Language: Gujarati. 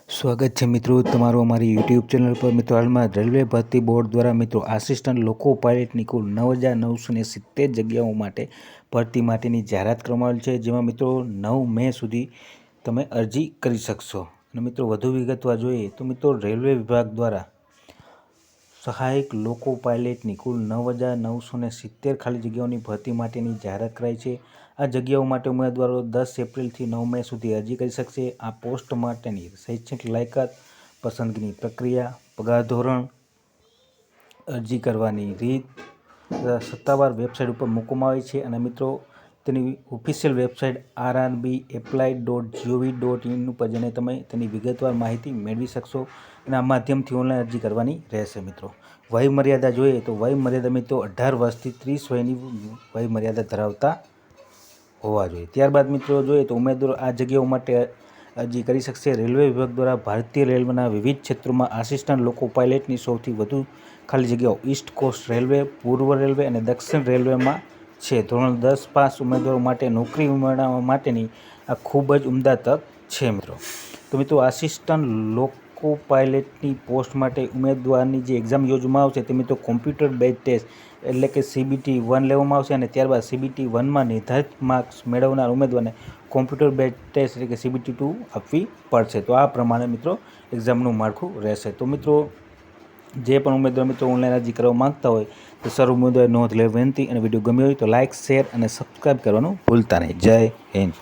સ્વાગત છે મિત્રો તમારું અમારી યુટ્યુબ ચેનલ પર। મિત્રો હાલમાં રેલવે ભરતી બોર્ડ દ્વારા મિત્રો આસિસ્ટન્ટ લોકો પાયલટની કુલ 9,970 જગ્યાઓ માટે ભરતી માટેની જાહેરાત કરવામાં આવેલ છે, જેમાં મિત્રો 9 મે સુધી તમે અરજી કરી શકશો। અને મિત્રો વધુ વિગતવાર જોઈએ તો મિત્રો રેલવે વિભાગ દ્વારા સહાયક લોકો પાયલટની કુલ 9,970 ખાલી જગ્યાઓની ભરતી માટેની જાહેરાત કરાઈ છે। આ જગ્યાઓ માટે ઉમેદવારો 10 એપ્રિલથી 9 મે સુધી અરજી કરી શકશે। આ પોસ્ટ માટેની શૈક્ષણિક લાયકાત, પસંદગીની પ્રક્રિયા, પગાર ધોરણ, અરજી કરવાની રીત સત્તાવાર વેબસાઇટ ઉપર મૂકવામાં આવી છે। અને મિત્રો તેની ઓફિશિયલ વેબસાઇટ rrbapply.gov.in ઉપર જઈને તમે તેની વિગતવાર માહિતી મેળવી શકશો અને આ માધ્યમથી ઓનલાઈન અરજી કરવાની રહેશે। મિત્રો વય મર્યાદા જોઈએ તો વય મર્યાદા મિત્રો 18 વર્ષથી 30 વયની વય મર્યાદા ધરાવતા હોવા જોઈએ। ત્યારબાદ મિત્રો જોઈએ તો ઉમેદવારો આ જગ્યાઓ માટે અરજી કરી શકશે। રેલવે વિભાગ દ્વારા ભારતીય રેલવેના વિવિધ ક્ષેત્રોમાં આસિસ્ટન્ટ લોકો પાયલટની સૌથી વધુ ખાલી જગ્યાઓ ઈસ્ટ કોસ્ટ રેલવે, પૂર્વ રેલવે અને દક્ષિણ રેલવેમાં છે। ધોરણ 10 પાસ ઉમેદવારો માટે નોકરી મેળવવા માટેની આ ખૂબ જ ઉમદા તક છે। મિત્રો આસિસ્ટન્ટ લોકો પાયલટની પોસ્ટ માટે ઉમેદવારની જે એક્ઝામ યોજવામાં આવશે તે મિત્રો કોમ્પ્યુટર બેઝ ટેસ્ટ એટલે કે CBT 1 લેવામાં આવશે અને ત્યારબાદ CBT 1માં નિર્ધારિત માર્ક્સ મેળવનાર ઉમેદવારને કોમ્પ્યુટર બેઝ ટેસ્ટ એટલે કે CBT 2 આપવી પડશે। તો આ પ્રમાણે મિત્રો એક્ઝામનું માળખું રહેશે। તો મિત્રો જે પણ ઉમેદવાર મિત્રો ઓનલાઈન અરજી કરવા માંગતા હોય તો સર્વ ઉમેદવારે નોંધ લેવા વિનંતી। અને વિડીયો ગમ્યો હોય તો લાઇક, શેર અને સબસ્ક્રાઈબ કરવાનું ભૂલતા નહીં। જય હિન્દ।